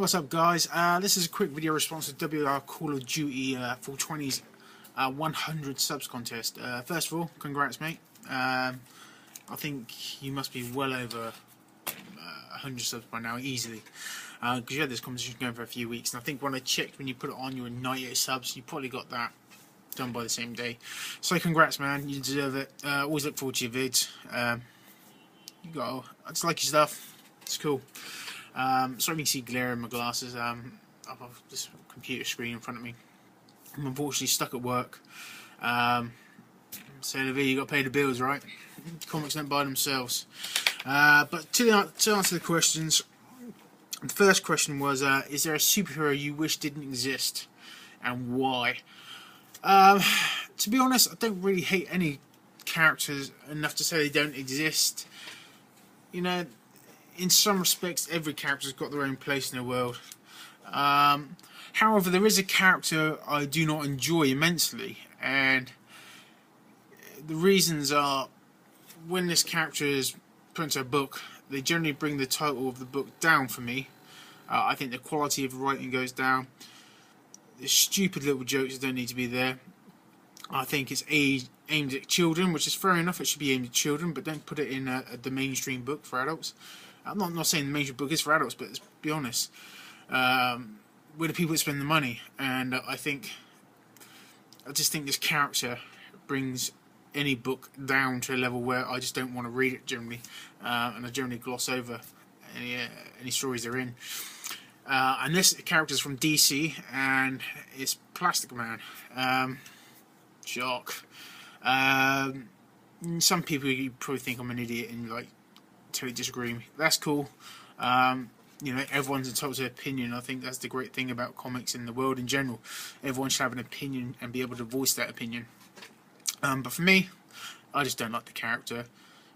What's up, guys? This is a quick video response to WRCALLOFDUTY420's 100 subs contest. First of all, congrats, mate. I think you must be well over 100 subs by now, easily. Because you had this competition going for a few weeks, and I think when I checked, when you put it on, you were 98 subs. You probably got that done by the same day. So congrats, man. You deserve it. Always look forward to your vids. I just like your stuff. It's cool. Sorry you can see glare in my glasses up off this computer screen in front of me. I'm unfortunately stuck at work. So you got to pay the bills, right? Comics don't buy themselves. But to answer the questions, the first question was, is there a superhero you wish didn't exist, and why? To be honest, I don't really hate any characters enough to say they don't exist. You know, in some respects, every character's got their own place in the world. However, there is a character I do not enjoy immensely, and the reasons are, when this character is put into a book, they generally bring the title of the book down for me. I think the quality of the writing goes down. The stupid little jokes don't need to be there. I think it's aimed at children, which is fair enough. It should be aimed at children, but don't put it in the mainstream book for adults. I'm not saying the mainstream book is for adults, but let's be honest. We're the people that spend the money, and I just think this character brings any book down to a level where I just don't want to read it generally, and I generally gloss over any stories they're in. And this character is from DC, and it's Plastic Man. Shock. Some people, you probably think I'm an idiot and like totally disagree with me. That's cool. You know, everyone's entitled to an opinion. I think that's the great thing about comics in the world in general. Everyone should have an opinion and be able to voice that opinion. But for me, I just don't like the character.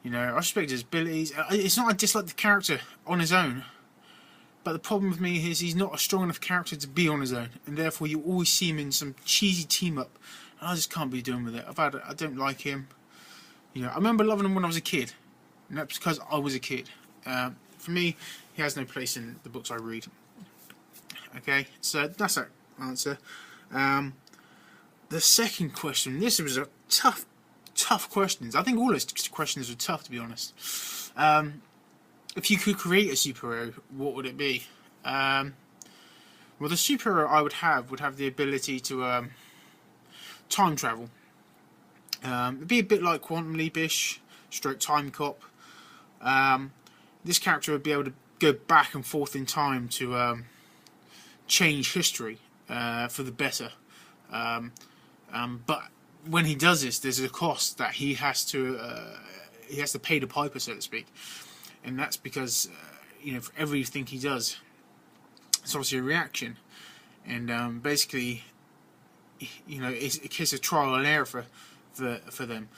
You know, I respect his abilities. It's not I dislike the character on his own, but the problem with me is he's not a strong enough character to be on his own, and therefore you always see him in some cheesy team up, and I just can't be doing with it. I don't like him. You know, I remember loving him when I was a kid, and that's because I was a kid. For me, he has no place in the books I read. Okay, so that's that answer. The second question, this was a tough questions. I think all those questions are tough, to be honest. If you could create a superhero, what would it be? Well, the superhero I would have the ability to time travel. It'd be a bit like Quantum Leap-ish, stroke Time Cop. This character would be able to go back and forth in time to change history for the better. But when he does this, there's a cost that he has to pay the piper, so to speak, and that's because you know, for everything he does, it's obviously a reaction, and basically, you know, it's a trial and error for them.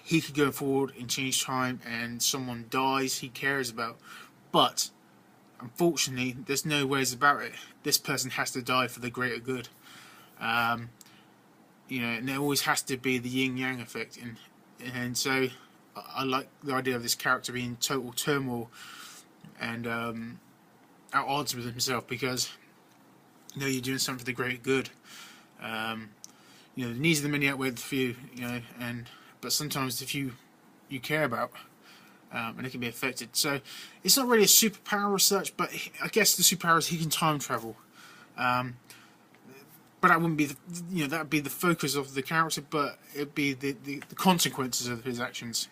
He could go forward and change time, and someone dies he cares about, but unfortunately, there's no ways about it. This person has to die for the greater good. You know, and there always has to be the yin-yang effect, and so I like the idea of this character being total turmoil and at odds with himself, because you know you're doing something for the greater good. You know, the needs of the many outweigh the few. You know, but sometimes the few you care about, and it can be affected. So it's not really a superpower as such, but I guess the superpower is he can time travel. But that wouldn't be that would be the focus of the character, but it'd be the consequences of his actions.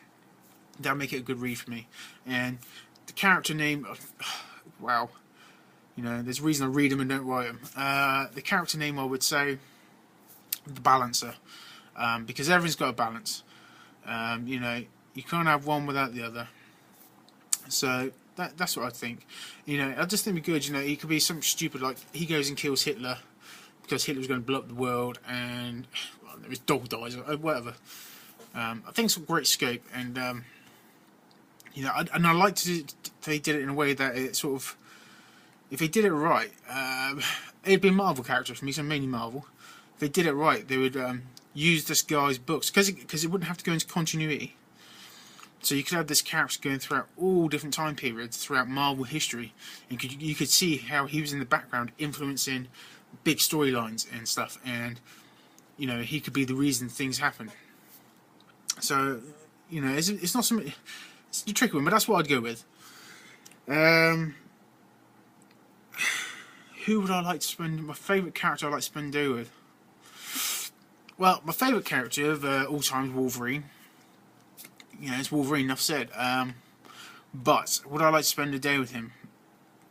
That'd make it a good read for me. And the character name, wow, you know, there's a reason I read them and don't write them. The character name, I would say, the Balancer, because everything's got a balance. You know, you can't have one without the other. So that's what I think. You know, I just think it'd be good. You know, he could be something stupid like he goes and kills Hitler, because Hitler was going to blow up the world, and well, his dog dies, or whatever. I think it's a great scope, and you know, I like they did it in a way that it sort of, if they did it right, it'd be a Marvel character for me, so mainly Marvel. If they did it right, they would use this guy's books, because it wouldn't have to go into continuity. So you could have this character going throughout all different time periods throughout Marvel history, and you could see how he was in the background influencing big storylines and stuff, and you know, he could be the reason things happen. So, you know, it's not something, it's a tricky one, but that's what I'd go with. Who would I like to spend my favourite character I'd like to spend a day with? Well, my favourite character of all time is Wolverine. You know, it's Wolverine, enough said. But would I like to spend a day with him?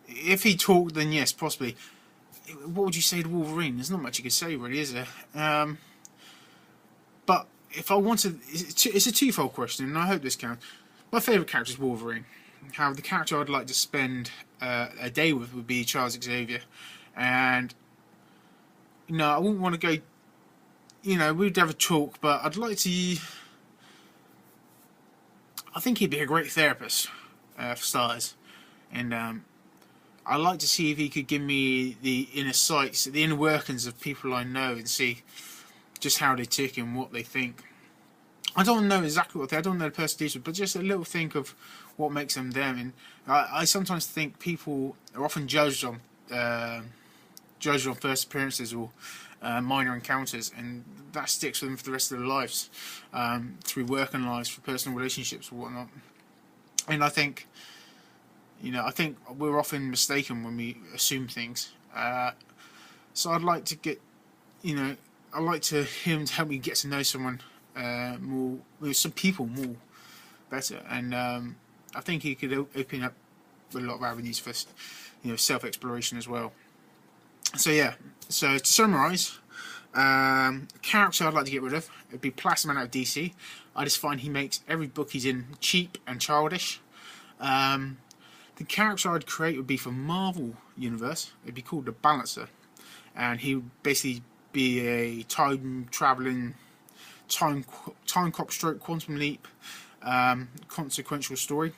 If he talked, then yes, possibly. What would you say to Wolverine? There's not much you could say, really, is there? But if I wanted, it's a twofold question, and I hope this counts. My favourite character is Wolverine. However, the character I'd like to spend a day with would be Charles Xavier, and you know, I wouldn't want to go. You know, we'd have a talk, but I'd like to. I think he'd be a great therapist, for starters, and I'd like to see if he could give me the inner sights, the inner workings of people I know, and see just how they tick and what they think. I don't know exactly what I don't know the person, but just a little think of what makes them them. And I sometimes think people are often judged on first appearances or minor encounters, and that sticks with them for the rest of their lives, through working lives, for personal relationships or whatnot. And I think, you know, I think we're often mistaken when we assume things. So I'd like to get, you know, I'd like to him to help me get to know someone more, with some people more better, and I think he could open up a lot of avenues for, you know, self-exploration as well. So yeah, so to summarise, character I'd like to get rid of, it'd be Plastic Man out of DC. I just find he makes every book he's in cheap and childish. The character I'd create would be for Marvel Universe. It'd be called the Balancer, and he would basically be a time-travelling, time cop stroke quantum leap consequential story.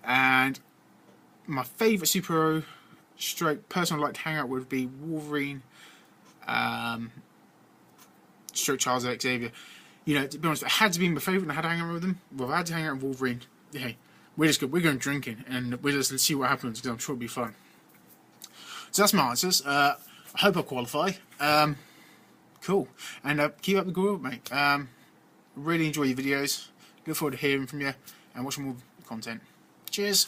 And my favourite superhero stroke person I'd like to hang out with would be Wolverine stroke Charles Xavier. You know, to be honest, if it had to be my favourite and I had to hang out with him, well, if I had to hang out with Wolverine, hey, we're going drinking and we'll just see what happens, because I'm sure it'll be fun. So that's my answers. I hope I qualify. Cool. And keep up the good work, mate. Really enjoy your videos. Look forward to hearing from you and watching more content. Cheers.